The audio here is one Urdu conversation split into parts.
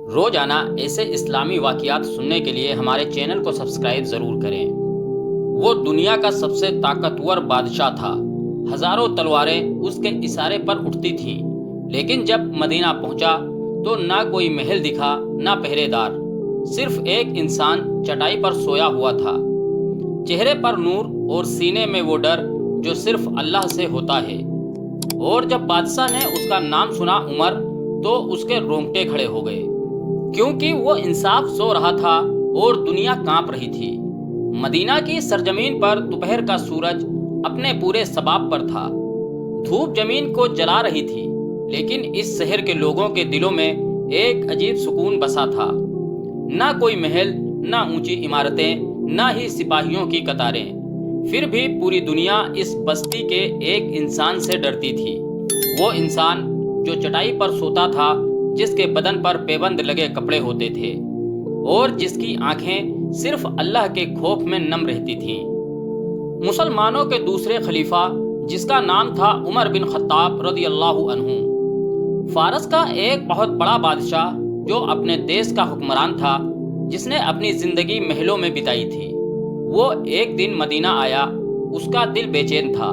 روزانہ ایسے اسلامی واقعات سننے کے لیے ہمارے چینل کو سبسکرائب ضرور کریں۔ وہ دنیا کا سب سے طاقتور بادشاہ تھا۔ ہزاروں تلواریں اس کے اشارے پر اٹھتی تھیں، لیکن جب مدینہ پہنچا تو نہ کوئی محل دکھا نہ پہرے دار، صرف ایک انسان چٹائی پر سویا ہوا تھا، چہرے پر نور اور سینے میں وہ ڈر جو صرف اللہ سے ہوتا ہے۔ اور جب بادشاہ نے اس کا نام سنا عمر، تو اس کے رونگٹے کھڑے ہو گئے، کیونکہ وہ انصاف سو رہا تھا اور دنیا کانپ رہی تھی۔ مدینہ کی سرزمین پر دوپہر کا سورج اپنے پورے شباب پر تھا، دھوپ زمین کو جلا رہی تھی، لیکن اس شہر کے لوگوں کے دلوں میں ایک عجیب سکون بسا تھا۔ نہ کوئی محل، نہ اونچی عمارتیں، نہ ہی سپاہیوں کی قطاریں، پھر بھی پوری دنیا اس بستی کے ایک انسان سے ڈرتی تھی۔ وہ انسان جو چٹائی پر سوتا تھا، جس کے بدن پر پیبند لگے کپڑے ہوتے تھے اور جس کی آنکھیں صرف اللہ کے خوف میں نم رہتی تھیں۔ مسلمانوں کے دوسرے خلیفہ، جس کا نام تھا عمر بن خطاب رضی اللہ عنہ، فارس کا ایک بہت بڑا بادشاہ جو اپنے دیش کا حکمران تھا، جس نے اپنی زندگی محلوں میں بتائی تھی۔ وہ ایک دن مدینہ آیا، اس کا دل بے چین تھا۔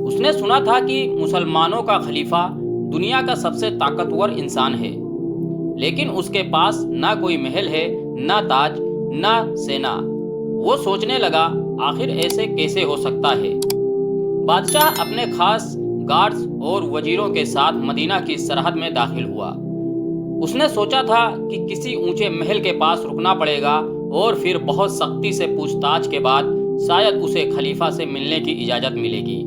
اس نے سنا تھا کہ مسلمانوں کا خلیفہ دنیا کا سب سے طاقتور انسان ہے، لیکن اس کے پاس نہ کوئی محل ہے، نہ تاج، نہ سینا۔ وہ سوچنے لگا، آخر ایسے کیسے ہو سکتا ہے؟ بادشاہ اپنے خاص گارڈز اور وزیروں کے ساتھ مدینہ کی سرحد میں داخل ہوا۔ اس نے سوچا تھا کہ کسی اونچے محل کے پاس رکنا پڑے گا اور پھر بہت سختی سے پوچھ تاچھ کے بعد شاید اسے خلیفہ سے ملنے کی اجازت ملے گی۔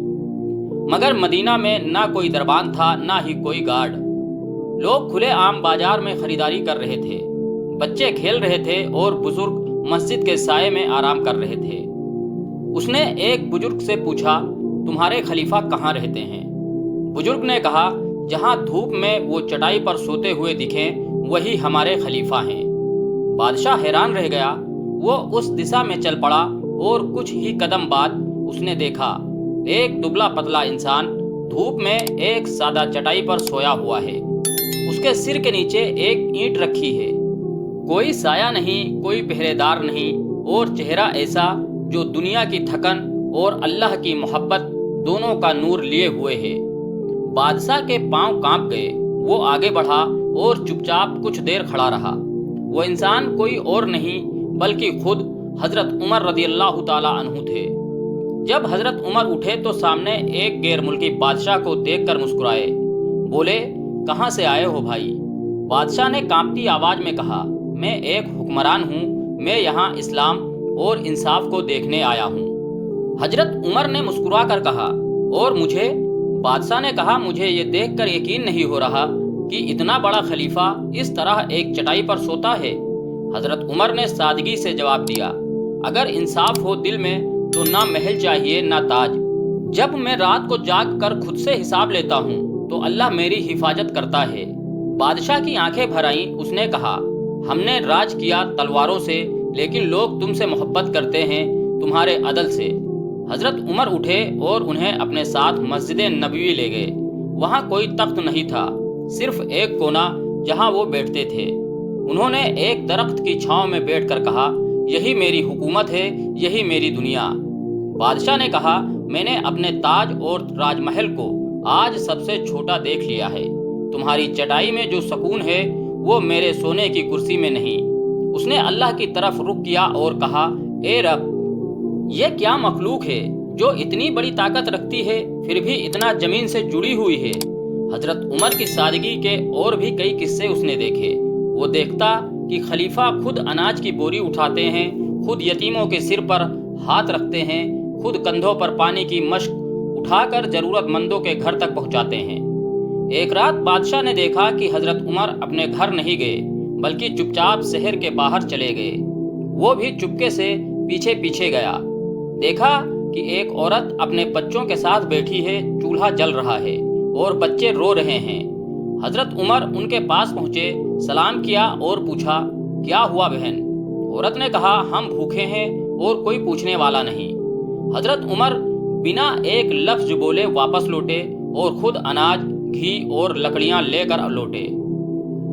مگر مدینہ میں نہ کوئی دربان تھا، نہ ہی کوئی گارڈ۔ لوگ کھلے عام بازار میں خریداری کر رہے تھے، بچے کھیل رہے تھے اور بزرگ مسجد کے سائے میں آرام کر رہے تھے۔ اس نے ایک بزرگ سے پوچھا، تمہارے خلیفہ کہاں رہتے ہیں؟ بزرگ نے کہا، جہاں دھوپ میں وہ چٹائی پر سوتے ہوئے دکھیں، وہی ہمارے خلیفہ ہیں۔ بادشاہ حیران رہ گیا۔ وہ اس دشا میں چل پڑا اور کچھ ہی قدم بعد اس نے دیکھا ایک دبلا پتلا انسان دھوپ میں ایک سادہ چٹائی پر سویا ہوا ہے۔ اس کے سر کے نیچے ایک اینٹ رکھی ہے، کوئی سایہ نہیں، کوئی پہرے دار نہیں، اور چہرہ ایسا جو دنیا کی تھکن اور اللہ کی محبت دونوں کا نور لیے ہوئے ہے۔ بادشاہ کے پاؤں کانپ گئے۔ وہ آگے بڑھا اور چپ چاپ کچھ دیر کھڑا رہا۔ وہ انسان کوئی اور نہیں بلکہ خود حضرت عمر رضی اللہ تعالی عنہ تھے۔ جب حضرت عمر اٹھے تو سامنے ایک غیر ملکی بادشاہ کو دیکھ کر مسکرائے، بولے، کہاں سے آئے ہو بھائی؟ بادشاہ نے کانپتی آواز میں کہا، میں ایک حکمران ہوں، میں یہاں اسلام اور انصاف کو دیکھنے آیا ہوں۔ حضرت عمر نے مسکرا کر کہا، اور مجھے؟ بادشاہ نے کہا، مجھے یہ دیکھ کر یقین نہیں ہو رہا کہ اتنا بڑا خلیفہ اس طرح ایک چٹائی پر سوتا ہے۔ حضرت عمر نے سادگی سے جواب دیا، اگر انصاف ہو دل میں تو نہ محل چاہیے نہ تاج۔ جب میں رات کو جاگ کر خود سے حساب لیتا ہوں تو اللہ میری حفاظت کرتا ہے۔ بادشاہ کی آنکھیں بھر آئیں۔ اس نے کہا، ہم نے راج کیا تلواروں سے، لیکن لوگ تم سے محبت کرتے ہیں تمہارے عدل سے۔ حضرت عمر اٹھے اور انہیں اپنے ساتھ مسجد نبوی لے گئے۔ وہاں کوئی تخت نہیں تھا، صرف ایک کونا جہاں وہ بیٹھتے تھے۔ انہوں نے ایک درخت کی چھاؤں میں بیٹھ کر کہا، یہی میری حکومت ہے، یہی میری دنیا۔ بادشاہ نے کہا، میں نے اپنے تاج اور راج محل کو آج سب سے چھوٹا دیکھ لیا ہے۔ تمہاری چٹائی میں جو سکون ہے وہ میرے سونے کی کرسی میں نہیں۔ اس نے اللہ کی طرف رخ کیا اور کہا، اے رب، یہ کیا مخلوق ہے جو اتنی بڑی طاقت رکھتی ہے پھر بھی اتنا زمین سے جڑی ہوئی ہے؟ حضرت عمر کی سادگی کے اور بھی کئی قصے اس نے دیکھے۔ وہ دیکھتا کہ خلیفہ خود اناج کی بوری اٹھاتے ہیں، خود یتیموں کے سر پر ہاتھ رکھتے ہیں، خود کندھوں پر پانی کی مشک اٹھا کر ضرورت مندوں کے گھر تک پہنچاتے ہیں۔ ایک رات بادشاہ نے دیکھا کہ حضرت عمر اپنے گھر نہیں گئے بلکہ چپ چاپ شہر کے باہر چلے گئے۔ وہ بھی چپکے سے پیچھے پیچھے گیا۔ دیکھا کہ ایک عورت اپنے بچوں کے ساتھ بیٹھی ہے، چولہا جل رہا ہے اور بچے رو رہے ہیں۔ حضرت عمر ان کے پاس پہنچے، سلام کیا اور پوچھا، کیا ہوا بہن؟ عورت نے کہا، ہم بھوکے ہیں اور کوئی پوچھنے والا نہیں۔ حضرت عمر بنا ایک لفظ بولے واپس لوٹے اور خود اناج، گھی اور لکڑیاں لے کر لوٹے۔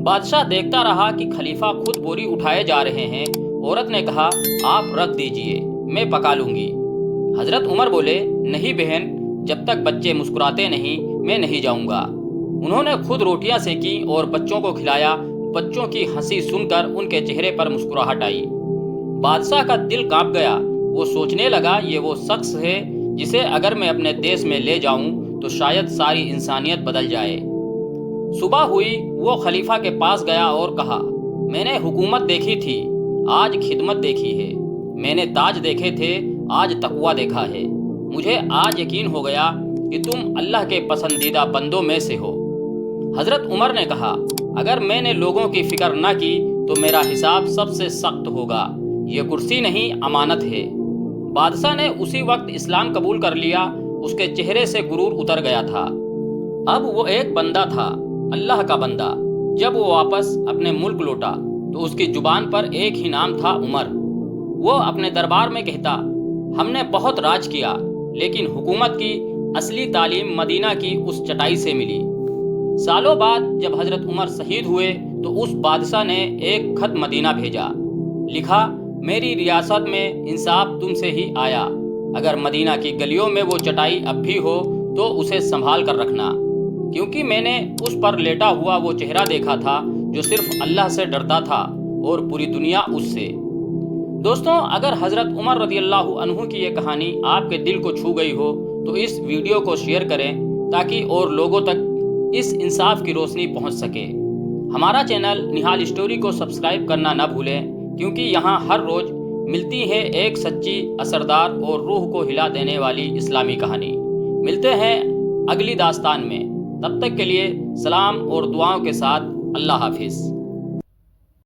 بادشاہ دیکھتا رہا کہ خلیفہ خود بوری اٹھائے جا رہے ہیں۔ عورت نے کہا آپ رکھ دیجئے، میں پکا لوں گی۔ حضرت عمر بولے نہیں بہن، جب تک بچے مسکراتے نہیں میں نہیں جاؤں گا۔ انہوں نے خود روٹیاں سینکی اور بچوں کو کھلایا۔ بچوں کی ہنسی سن کر ان کے چہرے پر مسکراہٹ آئی۔ بادشاہ کا دل کانپ گیا۔ وہ سوچنے لگا یہ وہ شخص ہے جسے اگر میں اپنے دیس میں لے جاؤں تو شاید ساری انسانیت بدل جائے۔ صبح ہوئی، وہ خلیفہ کے پاس گیا اور کہا میں نے حکومت دیکھی تھی، آج خدمت دیکھی ہے۔ میں نے تاج دیکھے تھے، آج تقویٰ دیکھا ہے۔ مجھے آج یقین ہو گیا کہ تم اللہ کے پسندیدہ بندوں میں سے ہو۔ حضرت عمر نے کہا اگر میں نے لوگوں کی فکر نہ کی تو میرا حساب سب سے سخت ہوگا۔ یہ کرسی نہیں، امانت ہے۔ بادشاہ نے اسی وقت اسلام قبول کر لیا۔ اس کے چہرے سے غرور اتر گیا تھا۔ اب وہ ایک بندہ تھا، اللہ کا بندہ۔ جب وہ واپس اپنے ملک لوٹا تو اس کی زبان پر ایک ہی نام تھا، عمر۔ وہ اپنے دربار میں کہتا ہم نے بہت راج کیا، لیکن حکومت کی اصلی تعلیم مدینہ کی اس چٹائی سے ملی۔ سالوں بعد جب حضرت عمر شہید ہوئے تو اس بادشاہ نے ایک خط مدینہ بھیجا۔ لکھا میری ریاست میں انصاف تم سے ہی آیا۔ اگر مدینہ کی گلیوں میں وہ چٹائی اب بھی ہو تو اسے سنبھال کر رکھنا، کیونکہ میں نے اس پر لیٹا ہوا وہ چہرہ دیکھا تھا جو صرف اللہ سے ڈرتا تھا اور پوری دنیا اس سے۔ دوستوں، اگر حضرت عمر رضی اللہ عنہ کی یہ کہانی آپ کے دل کو چھو گئی ہو تو اس ویڈیو کو شیئر کریں تاکہ اور لوگوں تک اس انصاف کی روشنی پہنچ سکے۔ ہمارا چینل نہال اسٹوری کو سبسکرائب کرنا نہ بھولیں، کیونکہ یہاں ہر روز ملتی ہے ایک سچی، اثردار اور روح کو ہلا دینے والی اسلامی کہانی۔ ملتے ہیں اگلی داستان میں، تب تک کے لیے سلام اور دعاؤں کے ساتھ اللہ حافظ۔